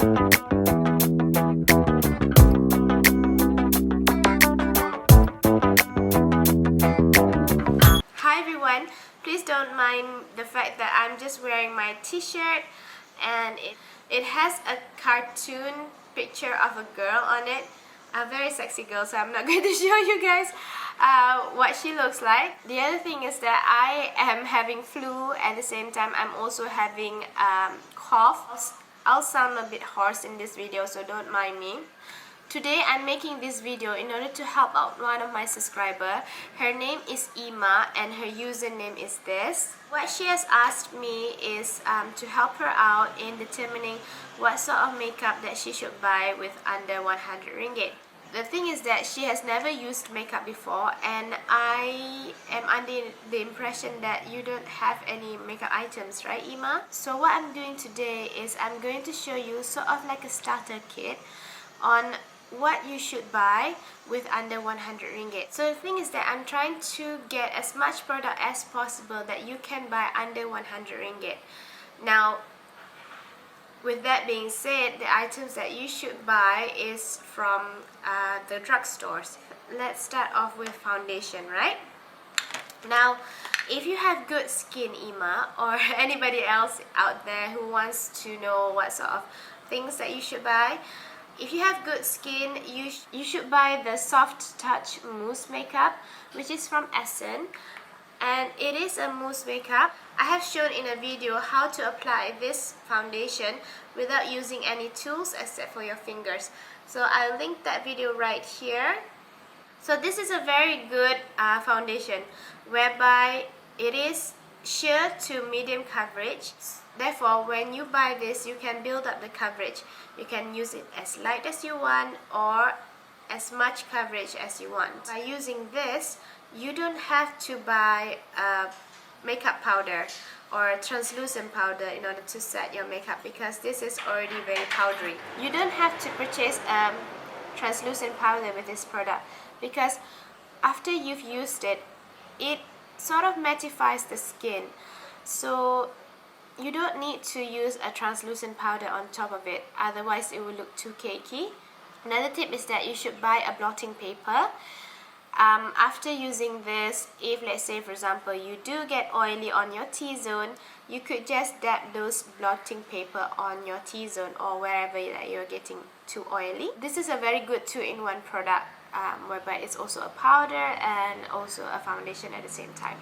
Hi everyone, please don't mind the fact that I'm just wearing my t-shirt and it has a cartoon picture of a girl on it, a very sexy girl, so I'm not going to show you guys what she looks like. The other thing is that I am having flu at the same time. I'm also having cough. I'll sound a bit hoarse in this video, so don't mind me. Today I'm making this video in order to help out one of my subscribers. Her name is Ima and her username is this. What she has asked me is to help her out in determining what sort of makeup that she should buy with under 100 ringgit. The thing is that she has never used makeup before, and I am under the impression that you don't have any makeup items, right Ima? So what I'm doing today is I'm going to show you sort of like a starter kit on what you should buy with under 100 ringgit. So the thing is that I'm trying to get as much product as possible that you can buy under 100 ringgit. Now, with that being said, the items that you should buy is from the drugstores. Let's start off with foundation, right? Now, if you have good skin, Ima, or anybody else out there who wants to know what sort of things that you should buy, if you have good skin, you should buy the Soft Touch Mousse Makeup, which is from Essence, and it is a mousse makeup. I have shown in a video how to apply this foundation without using any tools except for your fingers. So I'll link that video right here. So this is a very good foundation whereby it is sheer to medium coverage. Therefore, when you buy this, you can build up the coverage. You can use it as light as you want or as much coverage as you want. By using this, you don't have to buy a makeup powder or translucent powder in order to set your makeup, because this is already very powdery. You don't have to purchase translucent powder with this product, because after you've used it, it sort of mattifies the skin. So you don't need to use a translucent powder on top of it, otherwise it will look too cakey. Another tip is that you should buy a blotting paper. After using this, if let's say for example you do get oily on your T-zone, you could just dab those blotting paper on your T-zone or wherever that you're getting too oily. This is a very good two-in-one product, whereby it's also a powder and also a foundation at the same time.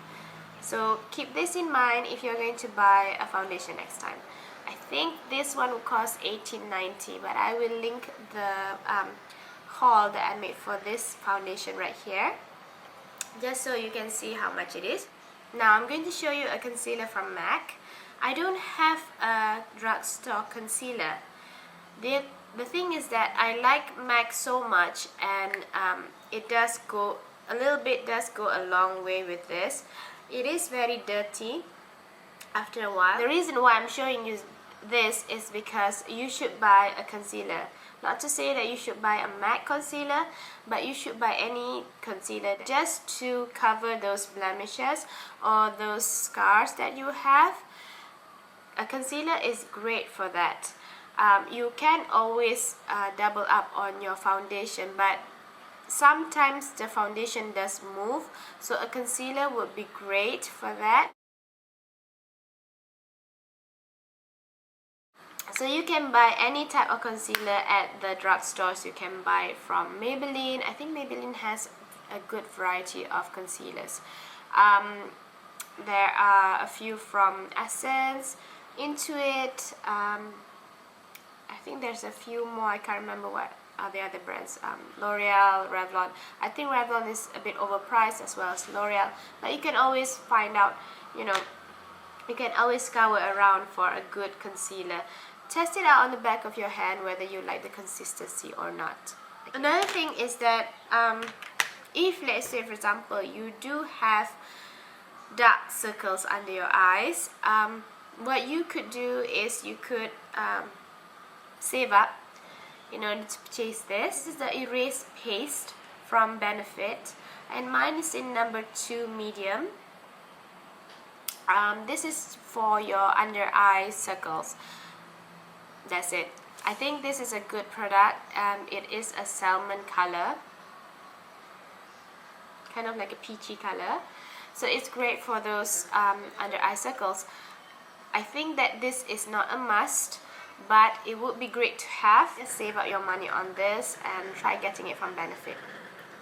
So keep this in mind if you're going to buy a foundation next time. I think this one will cost $18.90, but I will link the haul that I made for this foundation right here, just so you can see how much it is. Now I'm going to show you a concealer from MAC. I don't have a drugstore concealer. The thing is that I like MAC so much, and it does go a little bit, does go a long way with this. It is very dirty after a while. The reason why I'm showing you this is because you should buy a concealer. Not to say that you should buy a MAC concealer, but you should buy any concealer just to cover those blemishes or those scars that you have. A concealer is great for that. You can always double up on your foundation, but sometimes the foundation does move, so a concealer would be great for that. So you can buy any type of concealer at the drugstores. You can buy it from Maybelline. I think Maybelline has a good variety of concealers. There are a few from Essence, Intuit. I think there's a few more. I can't remember what are the other brands. L'Oreal, Revlon. I think Revlon is a bit overpriced as well as L'Oreal, but you can always find out, you know, you can always scour around for a good concealer. Test it out on the back of your hand whether you like the consistency or not. Another thing is that if let's say for example you do have dark circles under your eyes, what you could do is you could save up in order to purchase this. This is the erase paste from Benefit, and mine is in number 2 medium. This is for your under eye circles. That's it. I think this is a good product. It is a salmon color, kind of like a peachy color. So it's great for those under eye circles. I think that this is not a must, but it would be great to have. Just save up your money on this and try getting it from Benefit.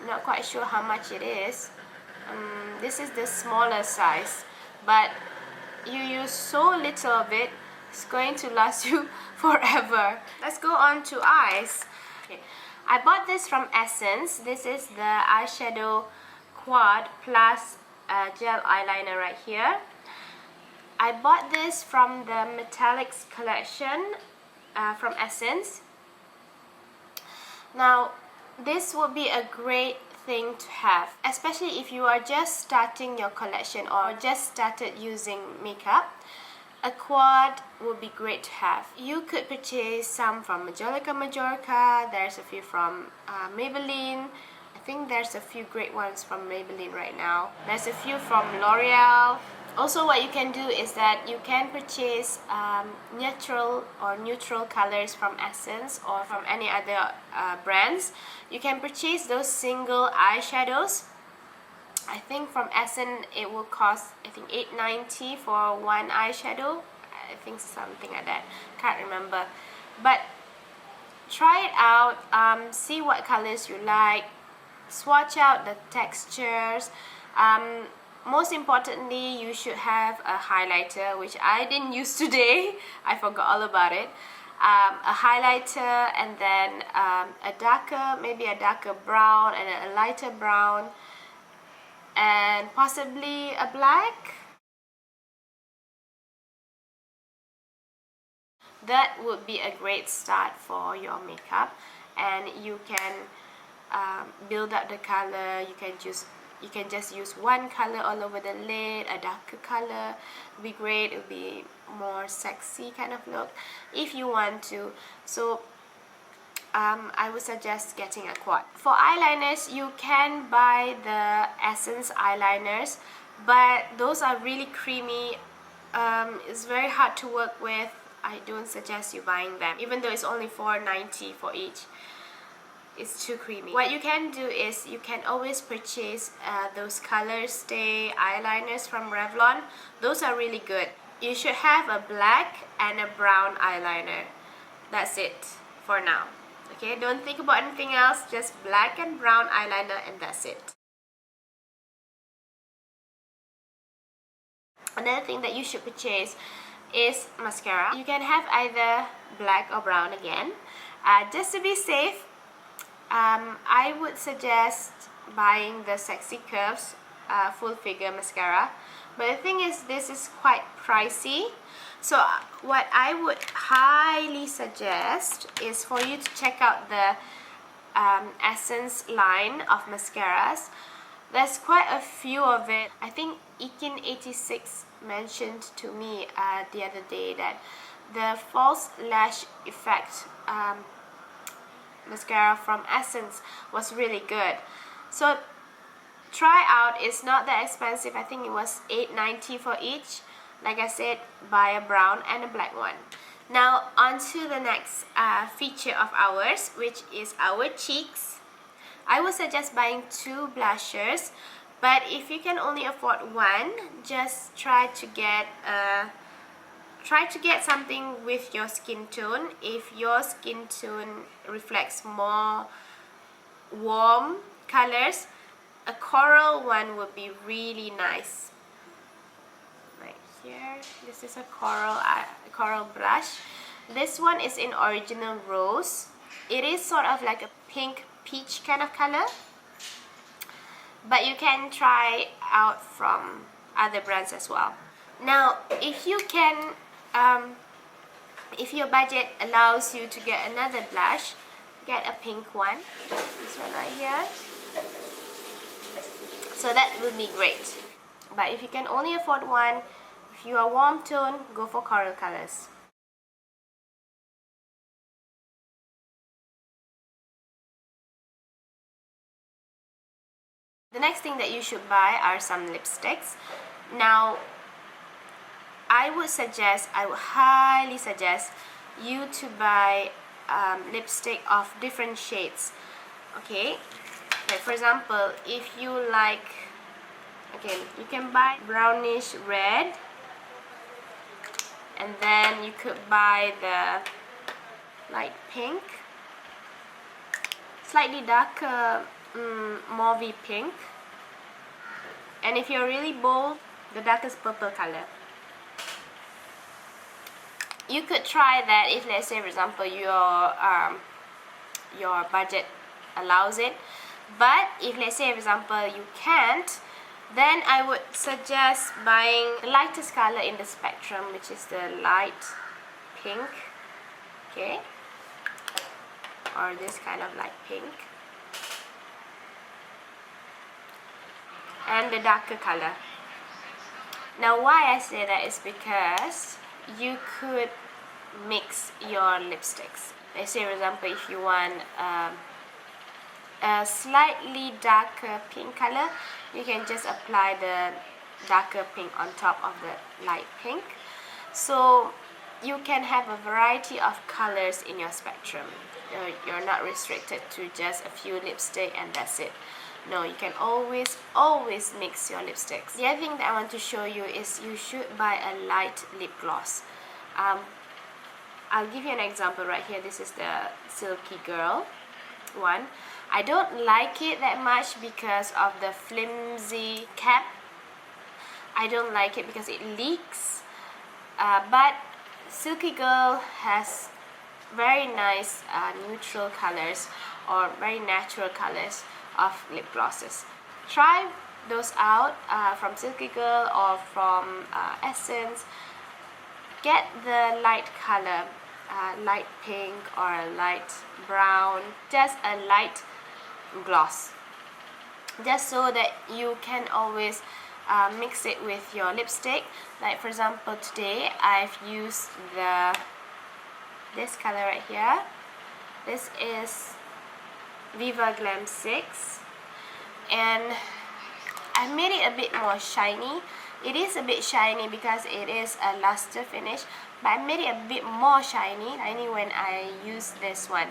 Not quite sure how much it is. This is the smaller size, but you use so little of it, it's going to last you forever. Let's go on to eyes. Okay. I bought this from Essence. This is the eyeshadow quad plus gel eyeliner right here. I bought this from the Metallics collection from Essence. Now, this would be a great thing to have, especially if you are just starting your collection or just started using makeup. A quad would be great to have. You could purchase some from Majolica. There's a few from Maybelline. I think there's a few great ones from Maybelline right now. There's a few from L'Oreal. Also, what you can do is that you can purchase neutral colors from Essence or from any other brands. You can purchase those single eyeshadows. I think from Essence it will cost, I think, $8.90 for one eyeshadow. I think something like that. Can't remember. But try it out. See what colors you like. Swatch out the textures. Most importantly, you should have a highlighter, which I didn't use today. I forgot all about it. A highlighter, and then maybe a darker brown and a lighter brown, and possibly a black. That would be a great start for your makeup, and you can build up the color. You can just use one color all over the lid. A darker color would be great. It would be more sexy kind of look if you want to. So I would suggest getting a quad. For eyeliners, you can buy the Essence eyeliners, but those are really creamy. It's very hard to work with. I don't suggest you buying them, even though it's only $4.90 for each. It's too creamy. What you can do is you can always purchase those Color Stay eyeliners from Revlon. Those are really good. You should have a black and a brown eyeliner. That's it for now. Okay, don't think about anything else. Just black and brown eyeliner, and that's it. Another thing that you should purchase is mascara. You can have either black or brown again. Just to be safe, I would suggest buying the Sexy Curves full figure mascara, but the thing is, this is quite pricey. So what I would highly suggest is for you to check out the Essence line of mascaras. There's quite a few of it. I think Ekin86 mentioned to me the other day that the false lash effect mascara from Essence was really good. So try out. It's not that expensive. I think it was $8.90 for each. Like I said, buy a brown and a black one. Now on to the next feature of ours, which is our cheeks. I would suggest buying 2 blushers, but if you can only afford one, just try to get something with your skin tone. If your skin tone reflects more warm colors, a coral one would be really nice. Right here, this is a coral blush. This one is in Original Rose. It is sort of like a pink peach kind of color, but you can try out from other brands as well. Now, if you can, if your budget allows you to get another blush, get a pink one. This one right here. So that would be great. But if you can only afford one, if you are warm tone, go for coral colors. The next thing that you should buy are some lipsticks. Now, I would highly suggest you to buy lipstick of different shades. Okay, like for example, if you like, okay, you can buy brownish red, and then you could buy the light pink, slightly darker mauvey pink, and if you're really bold, the darkest purple color. You could try that if, let's say, for example, your budget allows it. But if, let's say, for example, you can't, then I would suggest buying the lightest color in the spectrum, which is the light pink, okay, or this kind of light pink, and the darker color. Now why I say that is because you could mix your lipsticks. Let's say, for example, if you want a slightly darker pink color, you can just apply the darker pink on top of the light pink. So you can have a variety of colors in your spectrum. You're not restricted to just a few lipstick and that's it. No, you can always mix your lipsticks. The other thing that I want to show you is you should buy a light lip gloss. I'll give you an example right here. This is the Silky Girl one. I don't like it that much because of the flimsy cap. I don't like it because it leaks. But Silky Girl has very nice neutral colors or very natural colors of lip glosses. Try those out from Silky Girl or from Essence. Get the light color, light pink or light brown, just a light gloss, just so that you can always mix it with your lipstick. Like for example, today I've used this color right here. This is Viva Glam 6, and I made it a bit more shiny. It is a bit shiny because it is a luster finish, but I made it a bit more shiny when I use this one,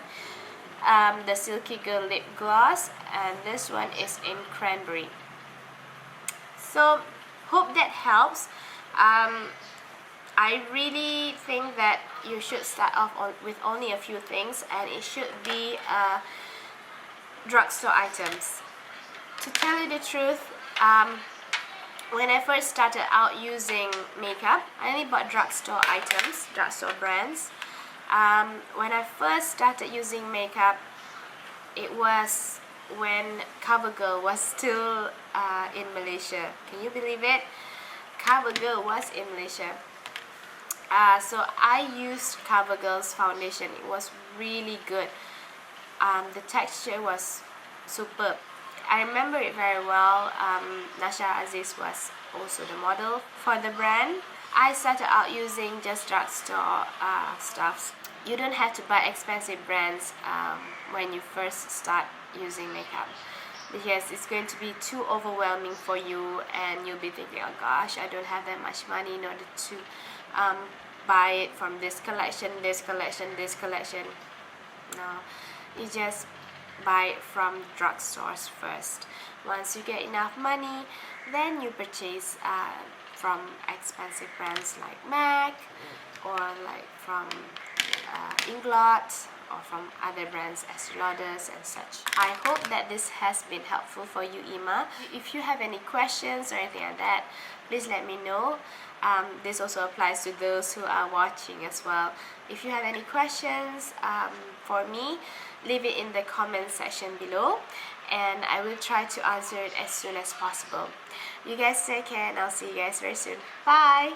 the Silky Girl lip gloss, and this one is in cranberry. So hope that helps. I really think that you should start off with only a few things, and it should be drugstore items. To tell you the truth, when I first started out using makeup, I only bought drugstore items, drugstore brands. When I first started using makeup, it was when CoverGirl was still in Malaysia. Can you believe it? CoverGirl was in Malaysia. So I used CoverGirl's foundation. It was really good. The texture was superb. I remember it very well. Nasha Aziz was also the model for the brand. I started out using just drugstore stuff. You don't have to buy expensive brands when you first start using makeup, because it's going to be too overwhelming for you, and you'll be thinking, oh gosh, I don't have that much money in order to buy it from this collection, this collection, this collection. No, you just buy it from drugstores first. Once you get enough money, then you purchase from expensive brands like MAC, or like from Inglot, or from other brands as Eyeliners and such. I hope that this has been helpful for you, Ima. If you have any questions or anything like that, please let me know. This also applies to those who are watching as well. If you have any questions for me, leave it in the comment section below, and I will try to answer it as soon as possible. You guys take care, and I'll see you guys very soon. Bye!